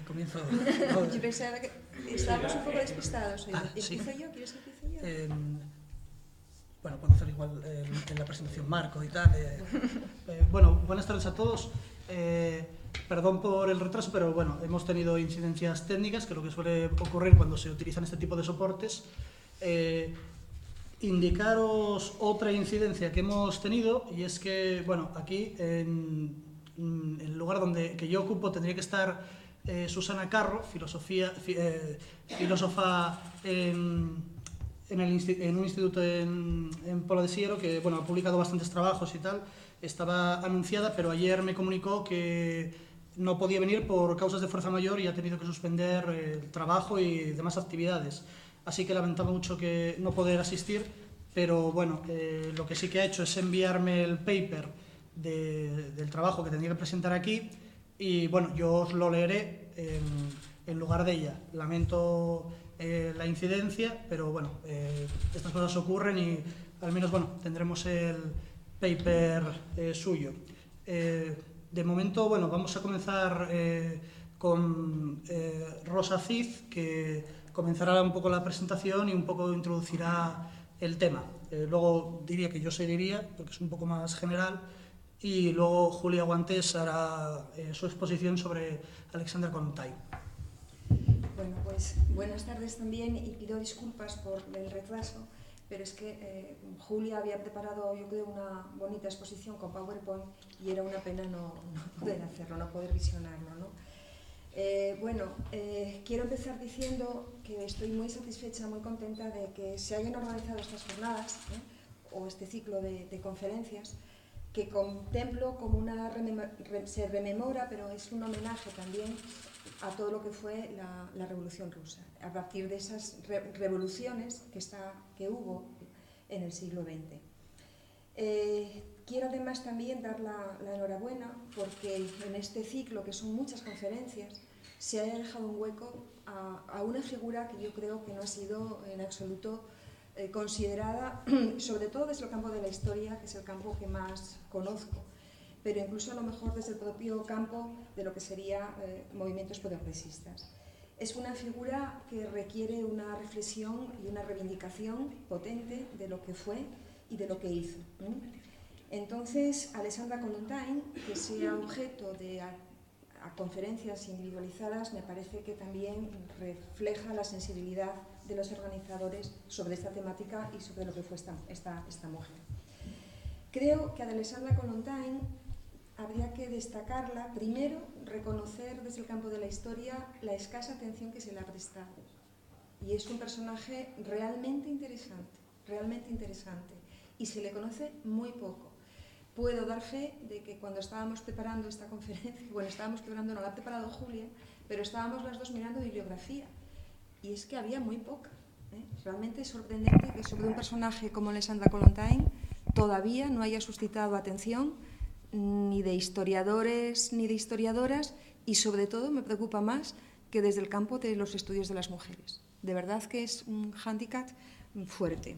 Comienzo. Yo pensaba que estábamos un poco despistados. Sí. ¿Empiezo yo? ¿Quieres que empiece yo? Bueno, puedo hacer igual en la presentación Marco y tal. Bueno, buenas tardes a todos. Perdón por el retraso, pero bueno, hemos tenido incidencias técnicas, que es lo que suele ocurrir cuando se utilizan este tipo de soportes. Indicaros otra incidencia que hemos tenido, y es que, bueno, aquí en el lugar que yo ocupo tendría que estar Susana Carro, filósofa en un instituto en Pola de Siero, que bueno, ha publicado bastantes trabajos y tal. Estaba anunciada, pero ayer me comunicó que no podía venir por causas de fuerza mayor y ha tenido que suspender el trabajo y demás actividades. Así que lamentaba mucho que no poder asistir, pero bueno, lo que sí que ha hecho es enviarme el paper del trabajo que tendría que presentar aquí, y bueno, yo os lo leeré en lugar de ella. Lamento la incidencia, pero bueno, estas cosas ocurren y al menos bueno, tendremos el paper suyo. De momento, bueno, vamos a comenzar con Rosa Cid, que comenzará un poco la presentación y un poco introducirá el tema. Luego diría que yo seguiría, porque es un poco más general, y luego Julia Guantes hará su exposición sobre Alexandra Kollontai. Bueno, pues buenas tardes también, y pido disculpas por el retraso, pero es que Julia había preparado, yo creo, una bonita exposición con PowerPoint y era una pena no poder hacerlo, no poder visionarlo, ¿no? Quiero empezar diciendo que estoy muy satisfecha, muy contenta de que se hayan organizado estas jornadas, o este ciclo de conferencias, que contemplo como se rememora, pero es un homenaje también a todo lo que fue la Revolución Rusa, a partir de esas revoluciones que hubo en el siglo XX. Quiero además también dar la enhorabuena porque en este ciclo, que son muchas conferencias, se haya dejado un hueco a una figura que yo creo que no ha sido en absoluto considerada, sobre todo desde el campo de la historia, que es el campo que más conozco, pero incluso a lo mejor desde el propio campo de lo que serían movimientos progresistas. Es una figura que requiere una reflexión y una reivindicación potente de lo que fue y de lo que hizo. Entonces, Alexandra Kollontai, que sea objeto de conferencias individualizadas, me parece que también refleja la sensibilidad de los organizadores sobre esta temática y sobre lo que fue esta mujer. Creo que a Alexandra Kollontai habría que destacarla, primero, reconocer desde el campo de la historia la escasa atención que se le ha prestado. Y es un personaje realmente interesante, y se le conoce muy poco. Puedo dar fe de que cuando estábamos preparando esta conferencia, no la ha preparado Julia, pero estábamos las dos mirando bibliografía, y es que había muy poca. Realmente es sorprendente que sobre un personaje como Alexandra Kollontai todavía no haya suscitado atención ni de historiadores ni de historiadoras, y sobre todo me preocupa más que desde el campo de los estudios de las mujeres. De verdad que es un hándicap fuerte.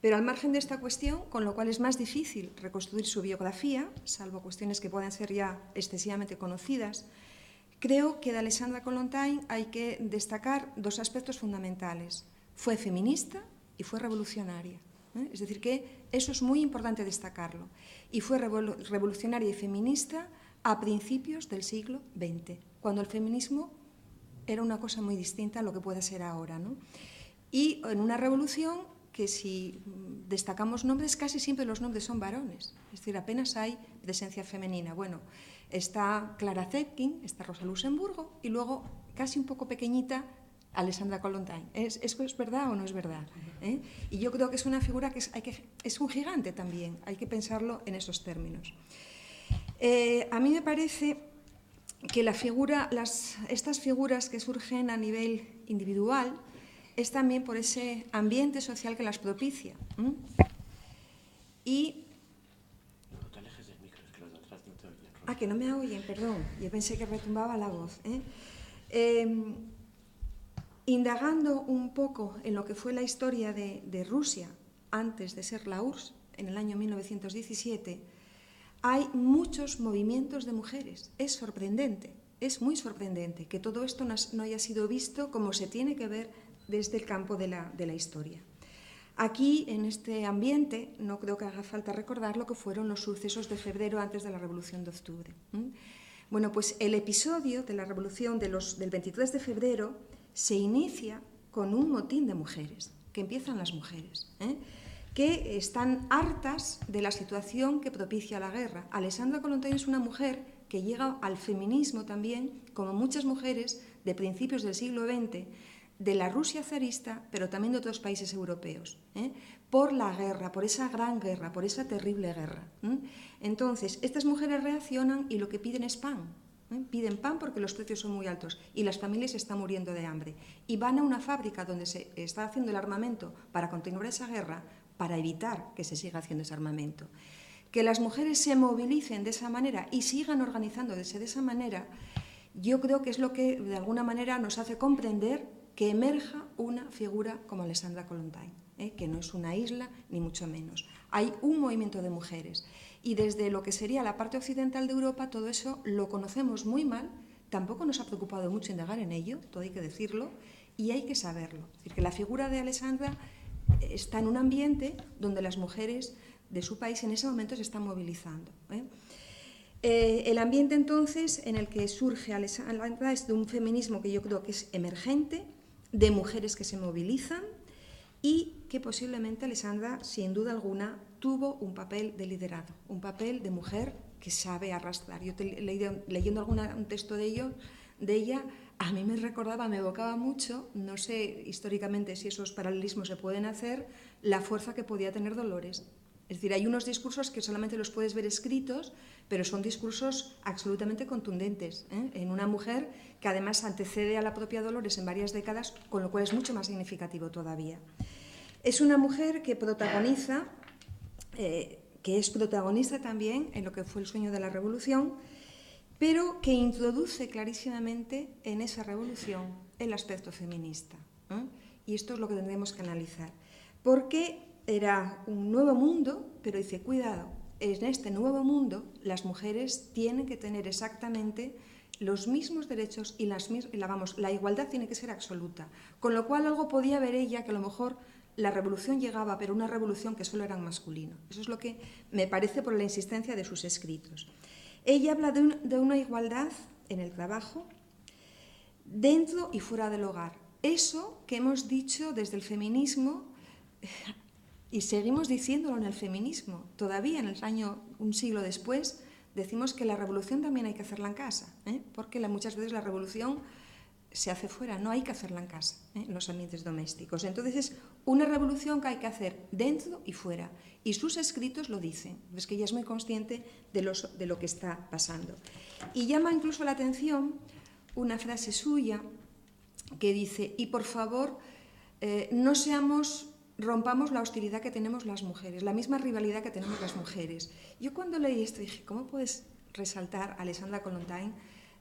Pero al margen de esta cuestión, con lo cual es más difícil reconstruir su biografía, salvo cuestiones que puedan ser ya excesivamente conocidas, creo que de Alexandra Kollontai hay que destacar dos aspectos fundamentales. Fue feminista y fue revolucionaria. Es decir, que eso es muy importante destacarlo. Y fue revolucionaria y feminista a principios del siglo XX, cuando el feminismo era una cosa muy distinta a lo que puede ser ahora, ¿no? Y en una revolución que, si destacamos nombres, casi siempre los nombres son varones, es decir, apenas hay presencia femenina. Bueno, está Clara Zetkin, está Rosa Luxemburgo, y luego, casi un poco pequeñita, Alexandra Kollontai. ¿Es verdad o no es verdad? Y yo creo que es una figura que es un gigante también, hay que pensarlo en esos términos. A mí me parece que estas figuras que surgen a nivel individual es también por ese ambiente social que las propicia. Y... No te alejes del micro, es que los de atrás no te oyen. Ah, que no me oyen, perdón. Yo pensé que retumbaba la voz. Indagando un poco en lo que fue la historia de Rusia antes de ser la URSS, en el año 1917, hay muchos movimientos de mujeres. Es sorprendente. Es muy sorprendente que todo esto no haya sido visto como se tiene que ver desde el campo de la historia. Aquí, en este ambiente, no creo que haga falta recordar lo que fueron los sucesos de febrero antes de la Revolución de Octubre. Bueno, pues el episodio de la Revolución del 23 de febrero se inicia con un motín de mujeres, que empiezan las mujeres, que están hartas de la situación que propicia la guerra. Alessandra Kollontai es una mujer que llega al feminismo también, como muchas mujeres de principios del siglo XX, de la Rusia zarista, pero también de otros países europeos, por la guerra, por esa gran guerra, por esa terrible guerra. Entonces, estas mujeres reaccionan y lo que piden es pan. Piden pan porque los precios son muy altos y las familias están muriendo de hambre. Y van a una fábrica donde se está haciendo el armamento para continuar esa guerra, para evitar que se siga haciendo ese armamento. Que las mujeres se movilicen de esa manera y sigan organizándose de esa manera, yo creo que es lo que de alguna manera nos hace comprender que emerja una figura como Alessandra Kollontai, que no es una isla ni mucho menos. Hay un movimiento de mujeres y desde lo que sería la parte occidental de Europa todo eso lo conocemos muy mal, tampoco nos ha preocupado mucho indagar en ello, todo hay que decirlo, y hay que saberlo. Es decir, que la figura de Alessandra está en un ambiente donde las mujeres de su país en ese momento se están movilizando. El ambiente entonces en el que surge Alessandra es de un feminismo que yo creo que es emergente, de mujeres que se movilizan y que posiblemente Alessandra, sin duda alguna, tuvo un papel de liderazgo, un papel de mujer que sabe arrastrar. Yo leyendo un texto de ella, a mí me recordaba, me evocaba mucho, no sé históricamente si esos paralelismos se pueden hacer, la fuerza que podía tener Dolores. Es decir, hay unos discursos que solamente los puedes ver escritos, pero son discursos absolutamente contundentes, en una mujer que además antecede a la propia Dolores en varias décadas, con lo cual es mucho más significativo todavía. Es una mujer que protagoniza, que es protagonista también en lo que fue el sueño de la revolución, pero que introduce clarísimamente en esa revolución el aspecto feminista. Y esto es lo que tendremos que analizar. Porque era un nuevo mundo, pero dice, cuidado, en este nuevo mundo las mujeres tienen que tener exactamente los mismos derechos y la igualdad tiene que ser absoluta. Con lo cual algo podía ver ella que a lo mejor la revolución llegaba, pero una revolución que solo era masculino. Eso es lo que me parece por la insistencia de sus escritos. Ella habla de una igualdad en el trabajo, dentro y fuera del hogar. Eso que hemos dicho desde el feminismo, y seguimos diciéndolo en el feminismo, todavía en el año, un siglo después, decimos que la revolución también hay que hacerla en casa, porque muchas veces la revolución se hace fuera, no hay que hacerla en casa, en los ambientes domésticos. Entonces es una revolución que hay que hacer dentro y fuera, y sus escritos lo dicen, es que ella es muy consciente de lo que está pasando. Y llama incluso la atención una frase suya que dice, y por favor, rompamos la hostilidad que tenemos las mujeres, la misma rivalidad que tenemos las mujeres. Yo cuando leí esto dije, ¿cómo puedes resaltar a Alessandra Kollontai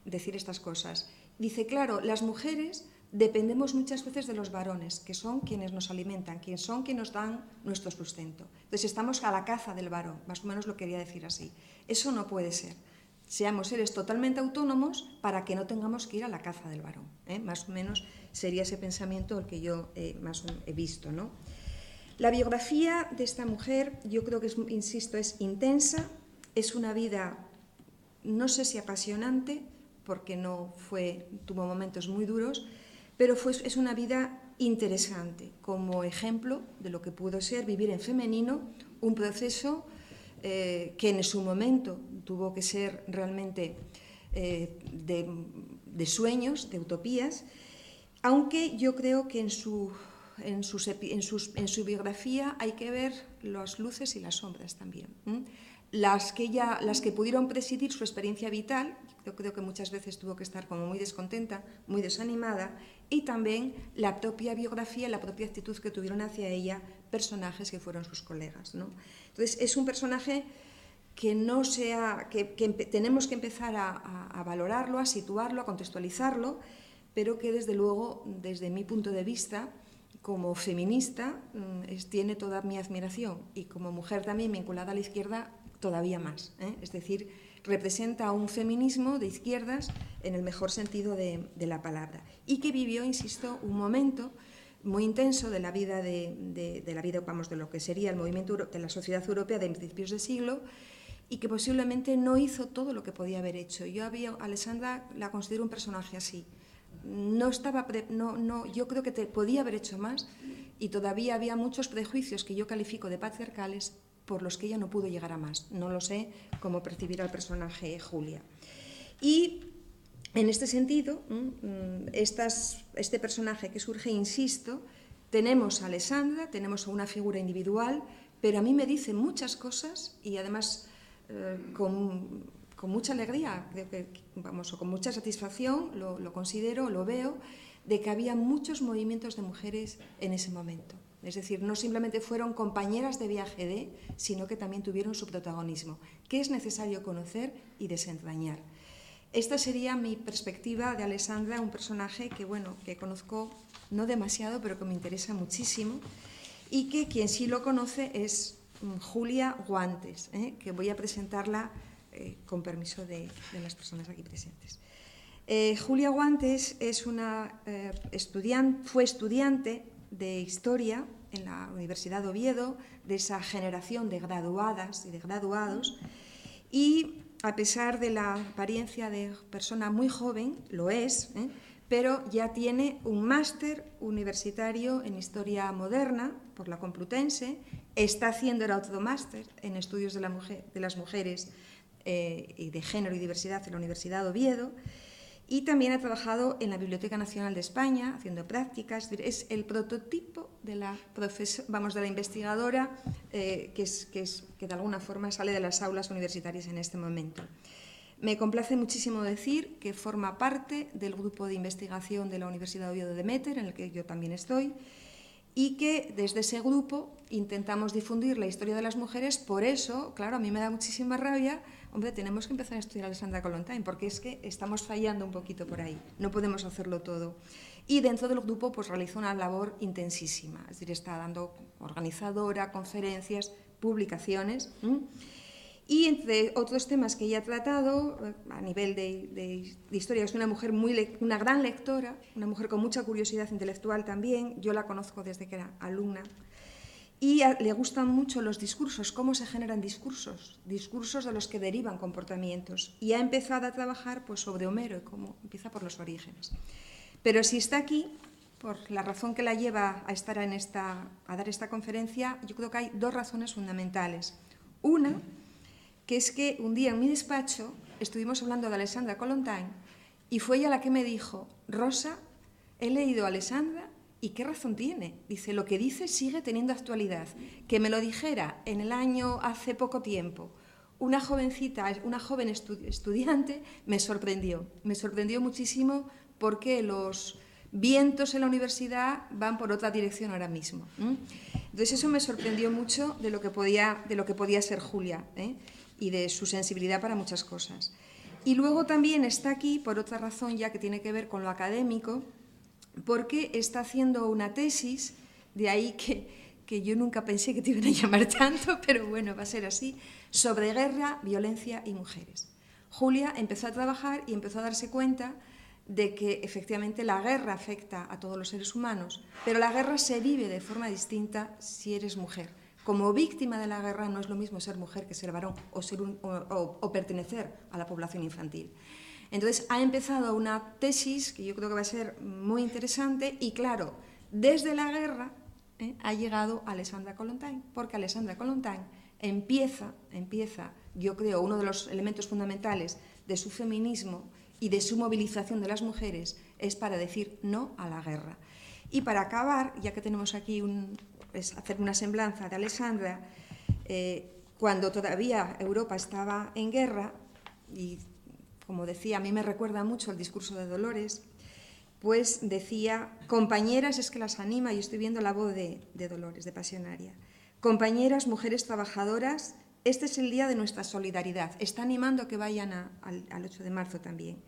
decir estas cosas? Dice, claro, las mujeres dependemos muchas veces de los varones, que son quienes nos alimentan, quienes nos dan nuestro sustento. Entonces estamos a la caza del varón, más o menos lo quería decir así. Eso no puede ser. Seamos seres totalmente autónomos para que no tengamos que ir a la caza del varón. Más o menos sería ese pensamiento el que yo más he visto, ¿no? La biografía de esta mujer, yo creo que, insisto, es intensa, es una vida, no sé si apasionante, porque tuvo momentos muy duros, pero es una vida interesante, como ejemplo de lo que pudo ser vivir en femenino, un proceso que en su momento tuvo que ser realmente de sueños, de utopías, aunque yo creo que en su biografía hay que ver las luces y las sombras también. Las que pudieron presidir su experiencia vital, yo creo que muchas veces tuvo que estar como muy descontenta, muy desanimada, y también la propia biografía, la propia actitud que tuvieron hacia ella personajes que fueron sus colegas, ¿no? Entonces es un personaje que tenemos que empezar a valorarlo, a situarlo, a contextualizarlo, pero que desde luego, desde mi punto de vista, como feminista, tiene toda mi admiración, y como mujer también vinculada a la izquierda, todavía más. Es decir, representa un feminismo de izquierdas en el mejor sentido de la palabra, y que vivió, insisto, un momento muy intenso de la vida, vamos, de lo que sería el movimiento de la sociedad europea de principios de siglo, y que posiblemente no hizo todo lo que podía haber hecho. Yo Alessandra la considero un personaje así. Yo creo que podía haber hecho más, y todavía había muchos prejuicios que yo califico de patriarcales por los que ella no pudo llegar a más. No lo sé cómo percibir al personaje Julia. Y en este sentido, este personaje que surge, insisto, tenemos a Alessandra, tenemos a una figura individual, pero a mí me dice muchas cosas, y además con mucha alegría, o con mucha satisfacción, lo considero, lo veo, de que había muchos movimientos de mujeres en ese momento. Es decir, no simplemente fueron compañeras de viaje sino que también tuvieron su protagonismo, que es necesario conocer y desentrañar. Esta sería mi perspectiva de Alessandra, un personaje que conozco no demasiado, pero que me interesa muchísimo, y que quien sí lo conoce es Julia Guantes, que voy a presentarla con permiso de las personas aquí presentes. Julia Guantes es fue estudiante de Historia en la Universidad de Oviedo, de esa generación de graduadas y de graduados, y a pesar de la apariencia de persona muy joven, lo es, pero ya tiene un máster universitario en Historia Moderna por la Complutense, está haciendo el otro máster en Estudios de las Mujeres y de Género y Diversidad en la Universidad de Oviedo, y también ha trabajado en la Biblioteca Nacional de España, haciendo prácticas. Es el prototipo de la investigadora que de alguna forma sale de las aulas universitarias en este momento. Me complace muchísimo decir que forma parte del grupo de investigación de la Universidad de Oviedo de Demeter, en el que yo también estoy, y que desde ese grupo intentamos difundir la historia de las mujeres. Por eso, claro, a mí me da muchísima rabia, tenemos que empezar a estudiar a Alessandra Kollontai, porque es que estamos fallando un poquito por ahí, no podemos hacerlo todo. Y dentro del grupo realiza una labor intensísima, es decir, está dando organizadora, conferencias, publicaciones. Y entre otros temas que ella ha tratado, a nivel de historia, es una mujer una gran lectora, una mujer con mucha curiosidad intelectual también. Yo la conozco desde que era alumna. Y le gustan mucho los discursos, cómo se generan discursos de los que derivan comportamientos. Y ha empezado a trabajar sobre Homero, y cómo empieza por los orígenes. Pero si está aquí, por la razón que la lleva a estar a dar esta conferencia, yo creo que hay dos razones fundamentales. Una, que es que un día en mi despacho estuvimos hablando de Alessandra Kollontai, y fue ella la que me dijo: Rosa, he leído a Alessandra y qué razón tiene. Dice, lo que dice sigue teniendo actualidad. Que me lo dijera en el año, hace poco tiempo, una joven estudiante, me sorprendió. Me sorprendió muchísimo, porque los vientos en la universidad van por otra dirección ahora mismo. Entonces eso me sorprendió mucho de lo que podía ser Julia, y de su sensibilidad para muchas cosas. Y luego también está aquí por otra razón, ya que tiene que ver con lo académico, porque está haciendo una tesis, de ahí que yo nunca pensé que te iban a llamar tanto, pero bueno, va a ser así, sobre guerra, violencia y mujeres. Julia empezó a trabajar y empezó a darse cuenta de que efectivamente la guerra afecta a todos los seres humanos, pero la guerra se vive de forma distinta si eres mujer. Como víctima de la guerra no es lo mismo ser mujer que ser varón, o pertenecer a la población infantil. Entonces ha empezado una tesis que yo creo que va a ser muy interesante, y claro, desde la guerra ha llegado Alessandra Kollontai, porque Alessandra Kollontai empieza, yo creo, uno de los elementos fundamentales de su feminismo y de su movilización de las mujeres es para decir no a la guerra. Y para acabar, ya que tenemos aquí hacer una semblanza de Alessandra, cuando todavía Europa estaba en guerra, y como decía, a mí me recuerda mucho el discurso de Dolores, pues decía: compañeras, es que las anima, y estoy viendo la voz de Dolores, de Pasionaria. Compañeras, mujeres trabajadoras, este es el día de nuestra solidaridad. Está animando a que vayan al 8 de marzo también.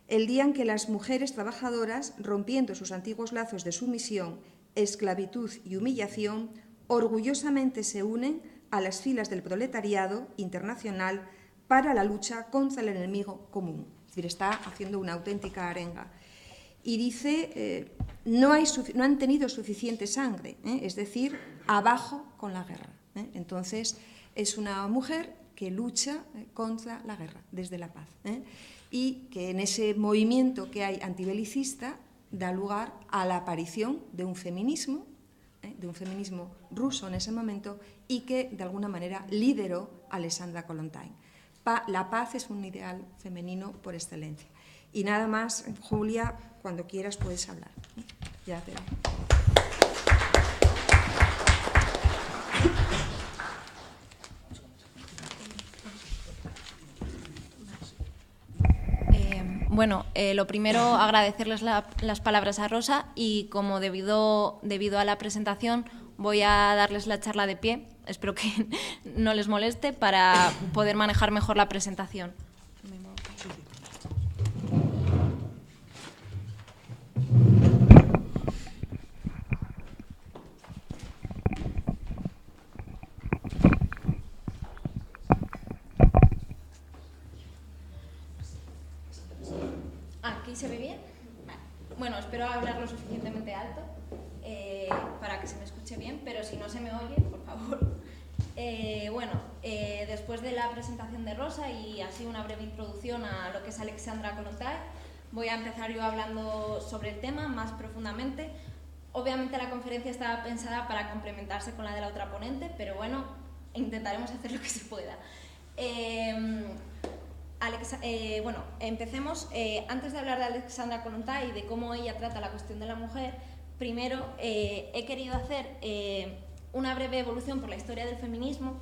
El día en que las mujeres trabajadoras, rompiendo sus antiguos lazos de sumisión, esclavitud y humillación, orgullosamente se unen a las filas del proletariado internacional para la lucha contra el enemigo común. Es decir, está haciendo una auténtica arenga. Y dice, no han tenido suficiente sangre, es decir, abajo con la guerra. Entonces, es una mujer que lucha contra la guerra, desde la paz. Y que en ese movimiento que hay antibelicista da lugar a la aparición de un feminismo ruso en ese momento y que de alguna manera lideró Alexandra Kollontai. La paz es un ideal femenino por excelencia. Y nada más, Julia, cuando quieras puedes hablar. Ya te... Bueno, lo primero, agradecerles las palabras a Rosa y como debido a la presentación voy a darles la charla de pie, espero que no les moleste, para poder manejar mejor la presentación. ¿Aquí se ve bien? Vale. Bueno, espero hablar lo suficientemente alto para que se me escuche bien, pero si no se me oye, por favor. Después de la presentación de Rosa y así una breve introducción a lo que es Alexandra Kollontai, voy a empezar yo hablando sobre el tema más profundamente. Obviamente la conferencia estaba pensada para complementarse con la de la otra ponente, pero bueno, intentaremos hacer lo que se pueda. Empecemos. Antes de hablar de Alexandra Kollontai y de cómo ella trata la cuestión de la mujer, primero he querido hacer una breve evolución por la historia del feminismo.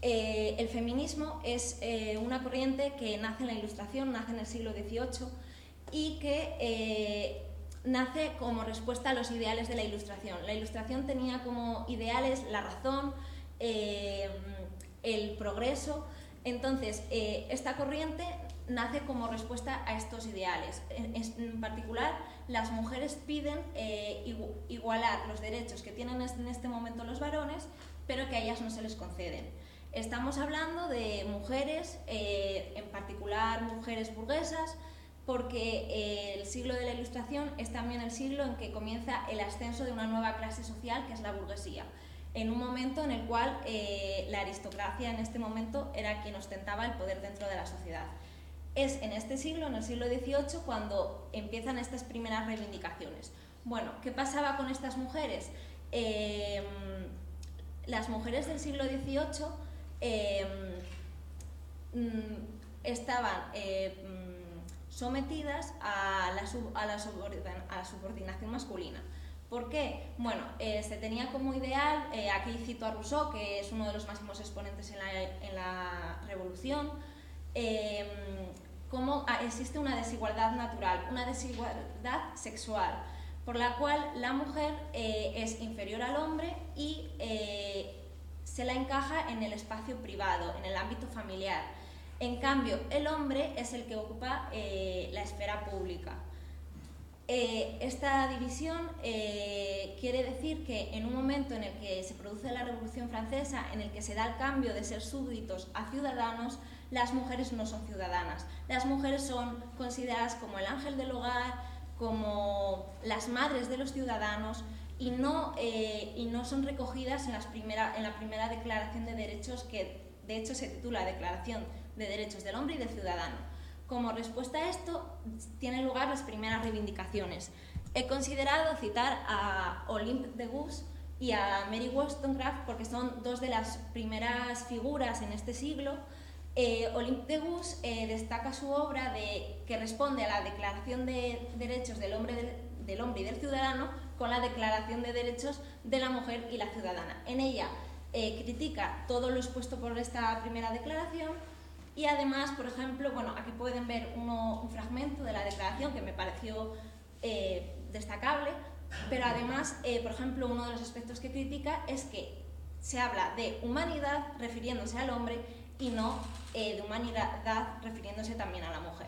El feminismo es una corriente que nace en la Ilustración, nace en el siglo XVIII y que nace como respuesta a los ideales de la Ilustración. La Ilustración tenía como ideales la razón, el progreso. Entonces, esta corriente nace como respuesta a estos ideales. En particular, las mujeres piden igualar los derechos que tienen en este momento los varones, pero que a ellas no se les conceden. Estamos hablando de mujeres, en particular mujeres burguesas, porque el siglo de la Ilustración es también el siglo en que comienza el ascenso de una nueva clase social, que es la burguesía, en un momento en el cual la aristocracia en este momento era quien ostentaba el poder dentro de la sociedad. Es en este siglo, en el siglo XVIII, cuando empiezan estas primeras reivindicaciones. Bueno, ¿qué pasaba con estas mujeres? Las mujeres del siglo XVIII estaban sometidas a la subordinación masculina. ¿Por qué? Bueno, se tenía como ideal, aquí cito a Rousseau, que es uno de los máximos exponentes en la Revolución, cómo existe una desigualdad natural, una desigualdad sexual, por la cual la mujer es inferior al hombre y se la encaja en el espacio privado, en el ámbito familiar. En cambio, el hombre es el que ocupa la esfera pública. Esta división quiere decir que en un momento en el que se produce la Revolución Francesa, en el que se da el cambio de ser súbditos a ciudadanos, las mujeres no son ciudadanas. Las mujeres son consideradas como el ángel del hogar, como las madres de los ciudadanos y no son recogidas en la primera Declaración de Derechos, que de hecho se titula Declaración de Derechos del Hombre y del Ciudadano. Como respuesta a esto, tienen lugar las primeras reivindicaciones. He considerado citar a Olympe de Gouges y a Mary Wollstonecraft porque son dos de las primeras figuras en este siglo. Olympe de Gouges destaca su obra que responde a la Declaración de Derechos del Hombre y del Ciudadano con la Declaración de Derechos de la Mujer y la Ciudadana. En ella critica todo lo expuesto por esta primera declaración. Y además, por ejemplo, aquí pueden ver un fragmento de la declaración que me pareció destacable, pero además, por ejemplo, uno de los aspectos que critica es que se habla de humanidad refiriéndose al hombre y no de humanidad refiriéndose también a la mujer.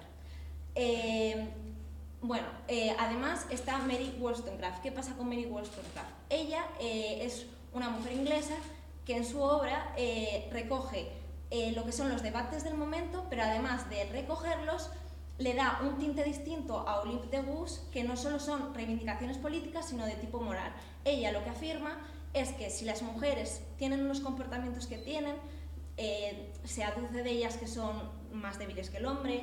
Además está Mary Wollstonecraft. ¿Qué pasa con Mary Wollstonecraft? Ella es una mujer inglesa que en su obra recoge lo que son los debates del momento, pero además de recogerlos, le da un tinte distinto a Olympe de Gouges, que no solo son reivindicaciones políticas, sino de tipo moral. Ella lo que afirma es que si las mujeres tienen unos comportamientos que tienen, se aduce de ellas que son más débiles que el hombre,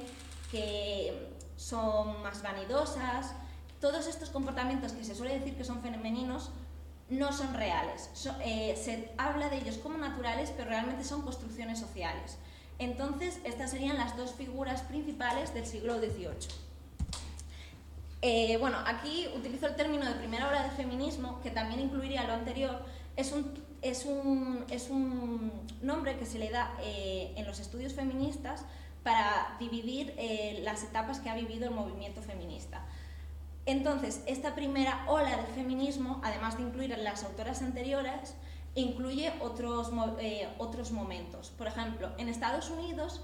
que son más vanidosas. Todos estos comportamientos que se suele decir que son femeninos no son reales. Se habla de ellos como naturales, pero realmente son construcciones sociales. Entonces, estas serían las dos figuras principales del siglo XVIII. Bueno, aquí utilizo el término de primera ola de feminismo, que también incluiría lo anterior. Es un nombre que se le da en los estudios feministas para dividir las etapas que ha vivido el movimiento feminista. Entonces, esta primera ola del feminismo, además de incluir las autoras anteriores, incluye otros momentos. Por ejemplo, en Estados Unidos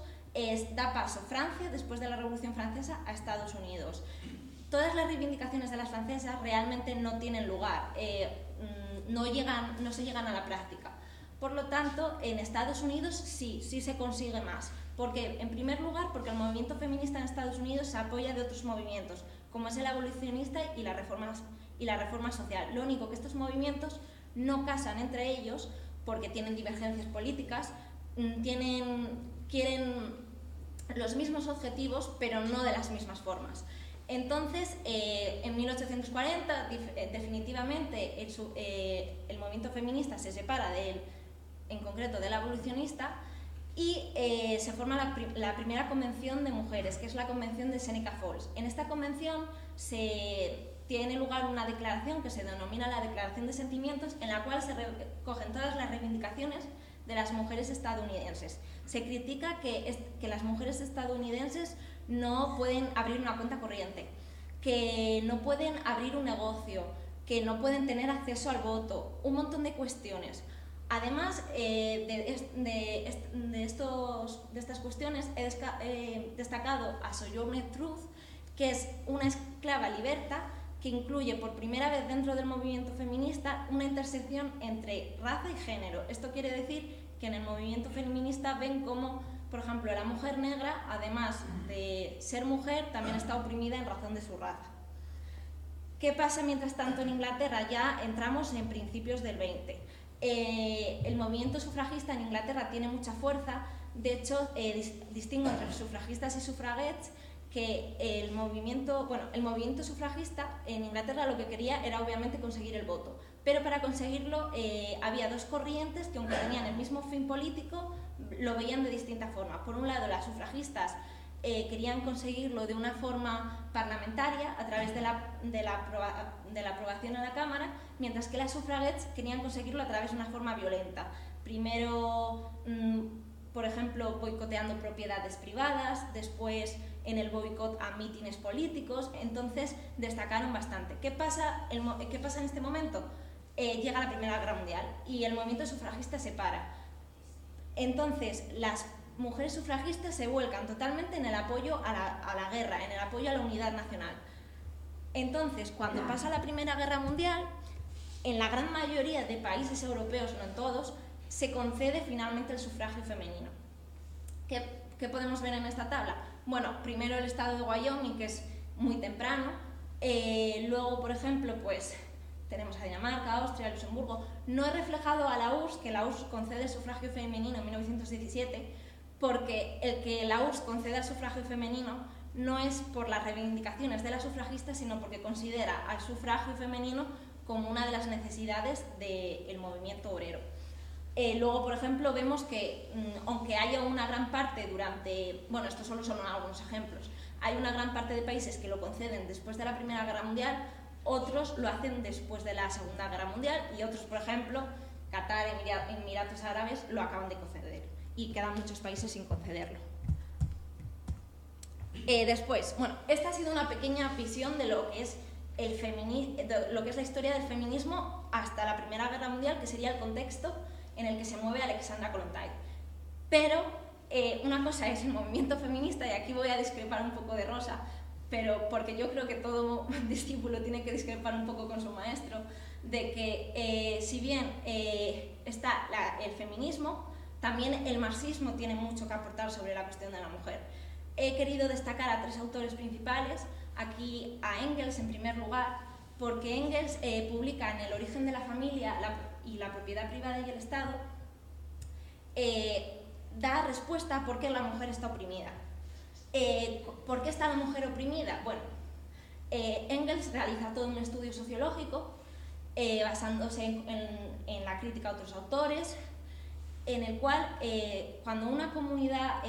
da paso Francia, después de la Revolución Francesa, a Estados Unidos. Todas las reivindicaciones de las francesas realmente no tienen lugar, no se llegan a la práctica. Por lo tanto, en Estados Unidos sí se consigue más. Porque, en primer lugar, porque el movimiento feminista en Estados Unidos se apoya de otros movimientos, como es el abolicionista y la reforma social. Lo único que estos movimientos no casan entre ellos porque tienen divergencias políticas, quieren los mismos objetivos, pero no de las mismas formas. Entonces, en 1840, definitivamente, el movimiento feminista se separa en concreto del abolicionista, y se forma la primera convención de mujeres, que es la convención de Seneca Falls. En esta convención tiene lugar una declaración que se denomina la Declaración de Sentimientos, en la cual se recogen todas las reivindicaciones de las mujeres estadounidenses. Se critica que las mujeres estadounidenses no pueden abrir una cuenta corriente, que no pueden abrir un negocio, que no pueden tener acceso al voto, un montón de cuestiones. Además de estas cuestiones, he destacado a Sojourner Truth, que es una esclava liberta que incluye por primera vez dentro del movimiento feminista una intersección entre raza y género. Esto quiere decir que en el movimiento feminista ven como, por ejemplo, la mujer negra, además de ser mujer, también está oprimida en razón de su raza. ¿Qué pasa mientras tanto en Inglaterra? Ya entramos en principios del 20. El movimiento sufragista en Inglaterra tiene mucha fuerza. De hecho, distingo entre sufragistas y sufragettes, que el movimiento sufragista en Inglaterra lo que quería era obviamente conseguir el voto, pero para conseguirlo había dos corrientes que, aunque tenían el mismo fin político, lo veían de distinta forma. Por un lado, las sufragistas querían conseguirlo de una forma parlamentaria, a través de la aprobación en la Cámara, mientras que las sufragettes querían conseguirlo a través de una forma violenta. Primero, por ejemplo, boicoteando propiedades privadas, después en el boicot a mítines políticos. Entonces destacaron bastante. ¿Qué pasa en este momento? Llega la Primera Guerra Mundial y el movimiento sufragista se para. Entonces las mujeres sufragistas se vuelcan totalmente en el apoyo a la guerra, en el apoyo a la unidad nacional. Entonces, cuando pasa la Primera Guerra Mundial, en la gran mayoría de países europeos, no en todos, se concede finalmente el sufragio femenino. ¿Qué podemos ver en esta tabla? Bueno, primero el estado de Wyoming, que es muy temprano. Luego, por ejemplo, pues tenemos a Dinamarca, Austria, Luxemburgo. No he reflejado a la URSS, que la URSS concede el sufragio femenino en 1917, porque el que la URSS conceda el sufragio femenino no es por las reivindicaciones de las sufragistas, sino porque considera al sufragio femenino como una de las necesidades del movimiento obrero. Luego, por ejemplo, vemos que, aunque haya una gran parte bueno, estos solo son algunos ejemplos, hay una gran parte de países que lo conceden después de la Primera Guerra Mundial, otros lo hacen después de la Segunda Guerra Mundial, y otros, por ejemplo, Qatar, Emiratos Árabes, lo acaban de conceder, y quedan muchos países sin concederlo. Después, bueno, esta ha sido una pequeña visión de lo que es la historia del feminismo hasta la Primera Guerra Mundial, que sería el contexto en el que se mueve Alexandra Kollontai. Pero una cosa es el movimiento feminista, y aquí voy a discrepar un poco de Rosa, pero porque yo creo que todo discípulo tiene que discrepar un poco con su maestro, de que si bien está el feminismo, también el marxismo tiene mucho que aportar sobre la cuestión de la mujer. He querido destacar a 3 autores principales, aquí a Engels en primer lugar, porque Engels publica en El origen de la familia y la propiedad privada y el Estado, da respuesta a por qué la mujer está oprimida. ¿Por qué está la mujer oprimida? Bueno, Engels realiza todo un estudio sociológico basándose en la crítica a otros autores, en el cual cuando una comunidad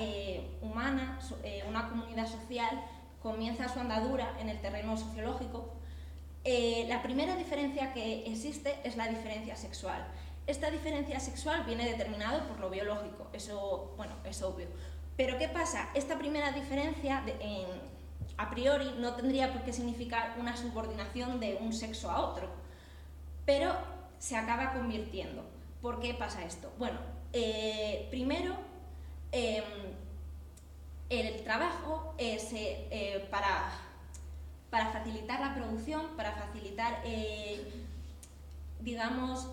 humana, una comunidad social, comienza su andadura en el terreno sociológico, la primera diferencia que existe es la diferencia sexual. Esta diferencia sexual viene determinada por lo biológico, eso, bueno, es obvio. Pero ¿qué pasa? Esta primera diferencia a priori no tendría por qué significar una subordinación de un sexo a otro, pero se acaba convirtiendo. ¿Por qué pasa esto? Bueno, primero, el trabajo para facilitar la producción, para facilitar, digamos,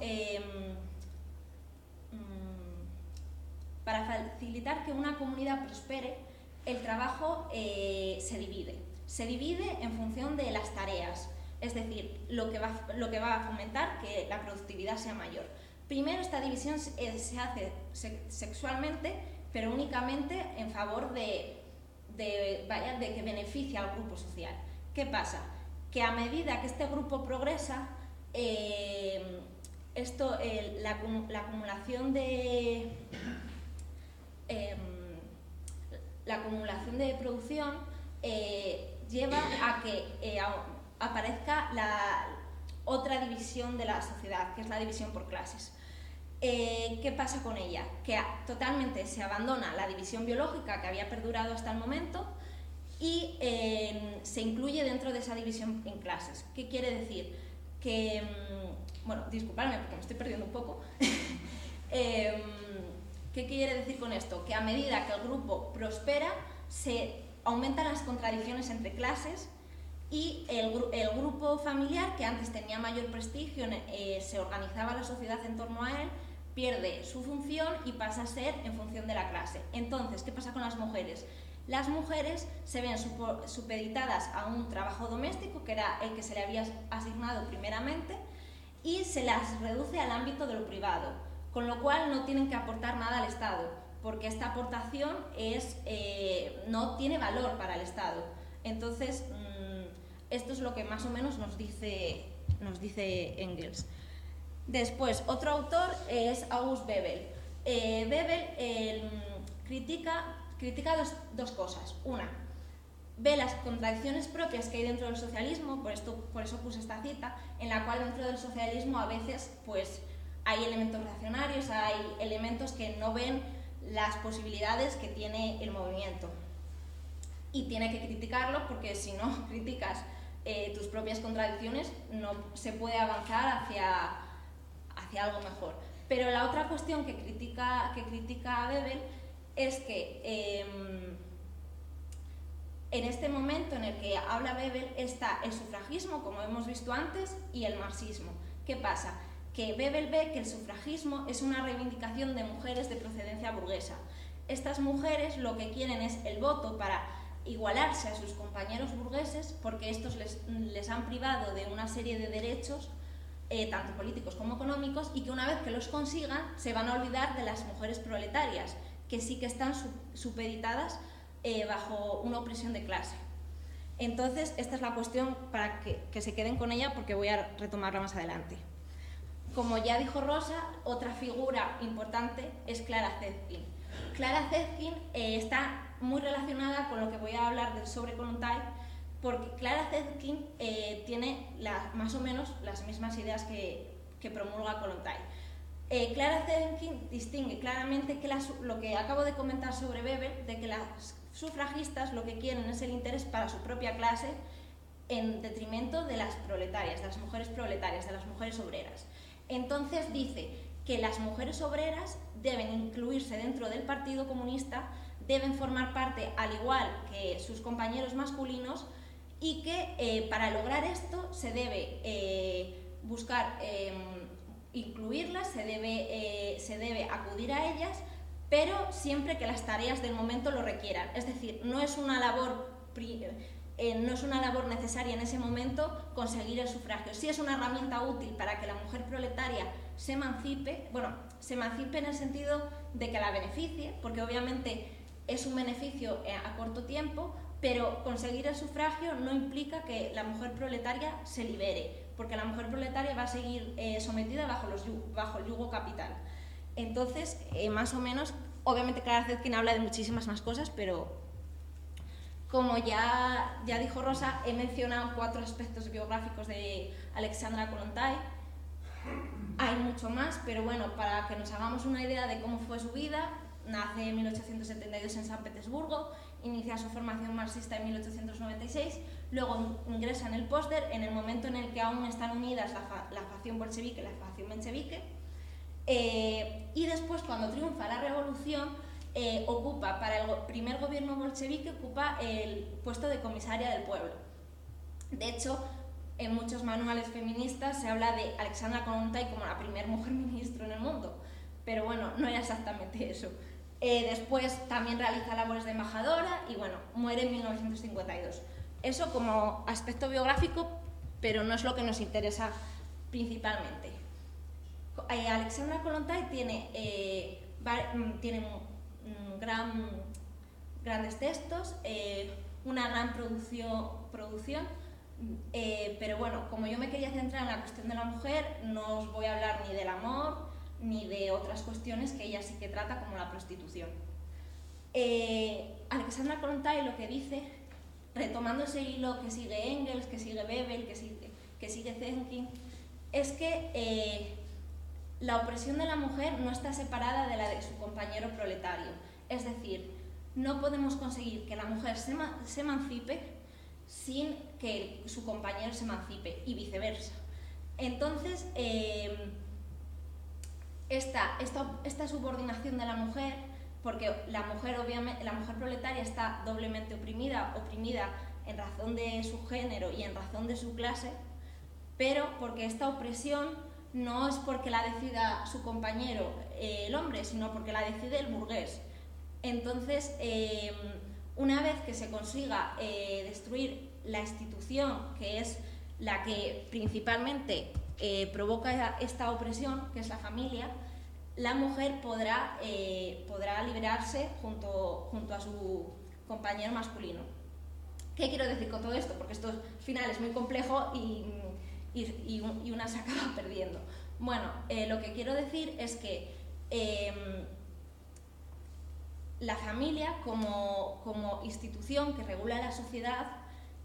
para facilitar que una comunidad prospere, el trabajo se divide. Se divide en función de las tareas, es decir, lo que va a fomentar que la productividad sea mayor. Primero, esta división se hace sexualmente, pero únicamente en favor de que beneficie al grupo social. ¿Qué pasa? Que a medida que este grupo progresa, la acumulación de producción lleva a que aparezca la otra división de la sociedad, que es la división por clases. ¿Qué pasa con ella? Que totalmente se abandona la división biológica que había perdurado hasta el momento y se incluye dentro de esa división en clases. ¿Qué quiere decir? Que, bueno, disculpadme porque me estoy perdiendo un poco. ¿Qué quiere decir con esto? Que a medida que el grupo prospera, se aumentan las contradicciones entre clases y el grupo familiar, que antes tenía mayor prestigio, se organizaba la sociedad en torno a él, pierde su función y pasa a ser en función de la clase. Entonces, ¿qué pasa con las mujeres? Las mujeres se ven supeditadas a un trabajo doméstico, que era el que se le había asignado primeramente, y se las reduce al ámbito de lo privado, con lo cual no tienen que aportar nada al Estado, porque esta aportación no tiene valor para el Estado. Entonces, esto es lo que más o menos nos dice Engels. Después, otro autor es August Bebel. Bebel critica dos cosas. Una, ve las contradicciones propias que hay dentro del socialismo, por eso puse esta cita, en la cual dentro del socialismo a veces pues, hay elementos reaccionarios, hay elementos que no ven las posibilidades que tiene el movimiento. Y tiene que criticarlo porque si no criticas tus propias contradicciones no se puede avanzar hacia algo mejor. Pero la otra cuestión que critica a Bebel es que en este momento en el que habla Bebel está el sufragismo, como hemos visto antes, y el marxismo. ¿Qué pasa? Que Bebel ve que el sufragismo es una reivindicación de mujeres de procedencia burguesa. Estas mujeres lo que quieren es el voto para igualarse a sus compañeros burgueses, porque estos les han privado de una serie de derechos, tanto políticos como económicos, y que una vez que los consigan se van a olvidar de las mujeres proletarias, que sí que están supeditadas bajo una opresión de clase. Entonces, esta es la cuestión para que se queden con ella, porque voy a retomarla más adelante. Como ya dijo Rosa, otra figura importante es Clara Zetkin. Clara Zetkin está muy relacionada con lo que voy a hablar sobre Kollontai, porque Clara Zetkin tiene más o menos las mismas ideas que promulga Kollontai. Clara Zetkin distingue claramente que lo que acabo de comentar sobre Bebel, de que las sufragistas lo que quieren es el interés para su propia clase en detrimento de las proletarias, de las mujeres proletarias, de las mujeres obreras. Entonces dice que las mujeres obreras deben incluirse dentro del Partido Comunista, deben formar parte al igual que sus compañeros masculinos y que para lograr esto se debe buscar incluirlas, se debe acudir a ellas pero siempre que las tareas del momento lo requieran. Es decir, no es una labor necesaria en ese momento conseguir el sufragio. Sí es una herramienta útil para que la mujer proletaria se emancipe, bueno, se emancipe en el sentido de que la beneficie, porque obviamente es un beneficio a corto tiempo, pero conseguir el sufragio no implica que la mujer proletaria se libere, porque la mujer proletaria va a seguir sometida bajo el yugo capital. Entonces, más o menos, obviamente Clara Zetkin habla de muchísimas más cosas, pero como ya dijo Rosa, he mencionado 4 aspectos biográficos de Alexandra Kollontai. Hay mucho más, pero bueno, para que nos hagamos una idea de cómo fue su vida, nace en 1872 en San Petersburgo, inicia su formación marxista en 1896, luego ingresa en el Póster en el momento en el que aún están unidas la facción bolchevique y la facción menchevique, y después, cuando triunfa la revolución, ocupa, para el primer gobierno bolchevique, ocupa el puesto de comisaria del pueblo. De hecho, en muchos manuales feministas se habla de Alexandra Kollontai como la primer mujer ministro en el mundo, pero bueno, no era exactamente eso. Después también realiza labores de embajadora y bueno, muere en 1952. Eso como aspecto biográfico, pero no es lo que nos interesa principalmente. Alexandra Kollontai tiene grandes textos, una gran producción, pero bueno, como yo me quería centrar en la cuestión de la mujer, no os voy a hablar ni del amor ni de otras cuestiones que ella sí que trata, como la prostitución. Alexandra Kollontai lo que dice, retomando ese hilo que sigue Engels, que sigue Bebel, que sigue Zetkin, es que la opresión de la mujer no está separada de la de su compañero proletario. Es decir, no podemos conseguir que la mujer se emancipe sin que su compañero se emancipe, y viceversa. Entonces, esta subordinación de la mujer, porque la mujer, obviamente, la mujer proletaria está doblemente oprimida en razón de su género y en razón de su clase, pero porque esta opresión no es porque la decida su compañero, el hombre, sino porque la decide el burgués. Entonces, una vez que se consiga destruir la institución, que es la que principalmente provoca esta opresión, que es la familia, la mujer podrá liberarse junto a su compañero masculino. ¿Qué quiero decir con todo esto? Porque esto al final es muy complejo y una se acaba perdiendo. Bueno, lo que quiero decir es que la familia como institución que regula la sociedad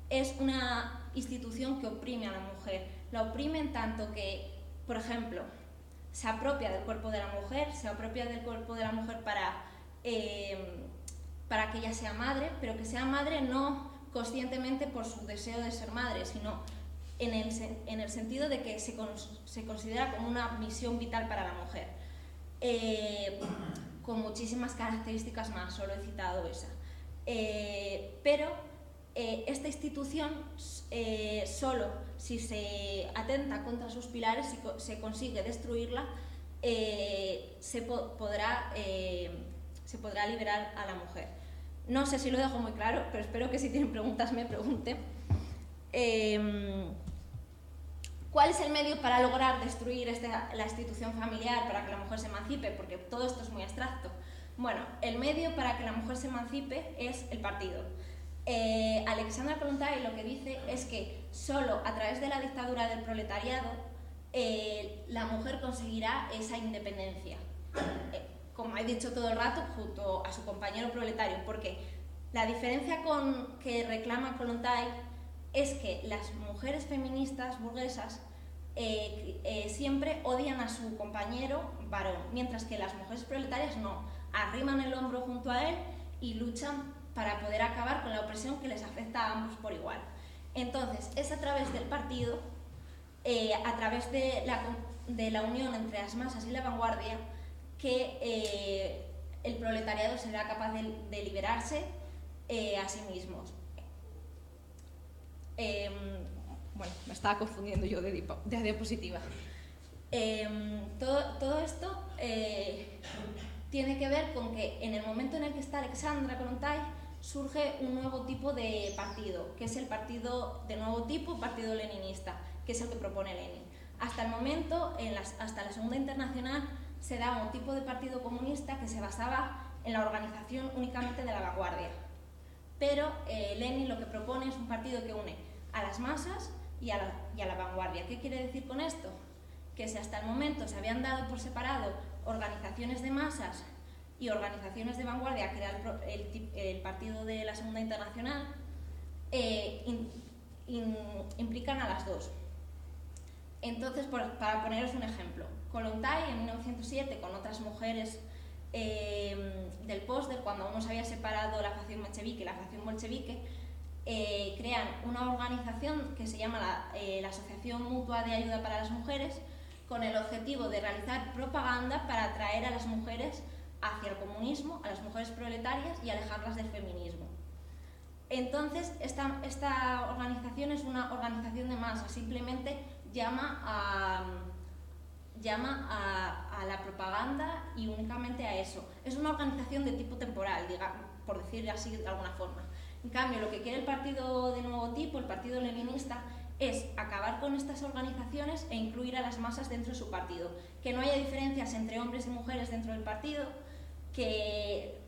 es una institución que oprime a la mujer. La oprime en tanto que, por ejemplo, se apropia del cuerpo de la mujer, para que ella sea madre, pero que sea madre no conscientemente por su deseo de ser madre, sino en el sentido de que se considera como una misión vital para la mujer, con muchísimas características más, solo he citado esa. Pero esta institución, solo si se atenta contra sus pilares, si se consigue destruirla, se podrá liberar a la mujer. No sé si lo dejo muy claro, pero espero que si tienen preguntas me pregunten. ¿Cuál es el medio para lograr destruir la institución familiar, para que la mujer se emancipe? Porque todo esto es muy abstracto. Bueno, el medio para que la mujer se emancipe es el partido. Alexandra Kollontai lo que dice es que solo a través de la dictadura del proletariado la mujer conseguirá esa independencia, como he dicho todo el rato, junto a su compañero proletario, porque la diferencia que reclama Kollontai es que las mujeres feministas burguesas siempre odian a su compañero varón, mientras que las mujeres proletarias no, arriman el hombro junto a él y luchan para poder acabar con la opresión que les afecta a ambos por igual. Entonces, es a través del partido, a través de la unión entre las masas y la vanguardia, que el proletariado será capaz de liberarse a sí mismos. Bueno, me estaba confundiendo yo de diapositiva. Todo esto tiene que ver con que en el momento en el que está Alexandra Kollontai surge un nuevo tipo de partido, que es el partido de nuevo tipo, partido leninista, que es el que propone Lenin. Hasta el momento, hasta la Segunda Internacional, se daba un tipo de partido comunista que se basaba en la organización únicamente de la vanguardia. Pero Lenin lo que propone es un partido que une a las masas y a la vanguardia. ¿Qué quiere decir con esto? Que si hasta el momento se habían dado por separado organizaciones de masas y organizaciones de vanguardia, que era el partido de la Segunda Internacional, implican a las dos. Entonces, para poneros un ejemplo, Kollontai en 1907, con otras mujeres del Póster, cuando aún no se había separado la facción menchevique y la facción bolchevique, crean una organización que se llama la Asociación Mutua de Ayuda para las Mujeres, con el objetivo de realizar propaganda para atraer a las mujeres hacia el comunismo, a las mujeres proletarias, y alejarlas del feminismo. Entonces, esta organización es una organización de masas, simplemente llama a la propaganda y únicamente a eso. Es una organización de tipo temporal, digamos, por decirlo así de alguna forma. En cambio, lo que quiere el partido de nuevo tipo, el partido leninista, es acabar con estas organizaciones e incluir a las masas dentro de su partido. Que no haya diferencias entre hombres y mujeres dentro del partido, que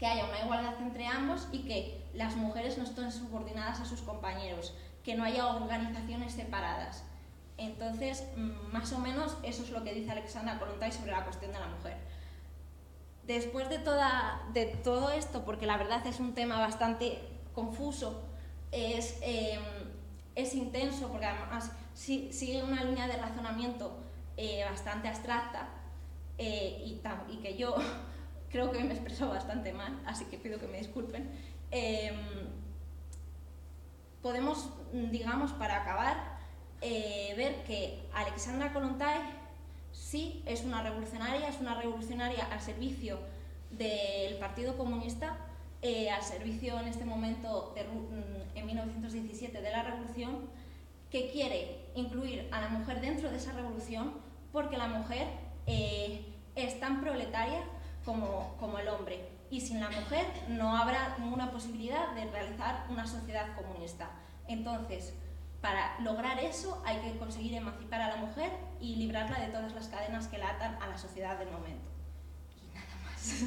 haya una igualdad entre ambos y que las mujeres no estén subordinadas a sus compañeros, que no haya organizaciones separadas. Entonces, más o menos, eso es lo que dice Alexandra Kollontai sobre la cuestión de la mujer. Después de todo esto, porque la verdad es un tema bastante confuso, es intenso, porque además sigue una línea de razonamiento bastante abstracta y que yo creo que me expreso bastante mal, así que pido que me disculpen. Podemos, digamos, para acabar, ver que Alexandra Kollontai sí es una revolucionaria al servicio del Partido Comunista, al servicio en este momento, en 1917, de la revolución, que quiere incluir a la mujer dentro de esa revolución porque la mujer es tan proletaria como el hombre, y sin la mujer no habrá ninguna posibilidad de realizar una sociedad comunista. Entonces, para lograr eso hay que conseguir emancipar a la mujer y librarla de todas las cadenas que la atan a la sociedad del momento. Y nada más.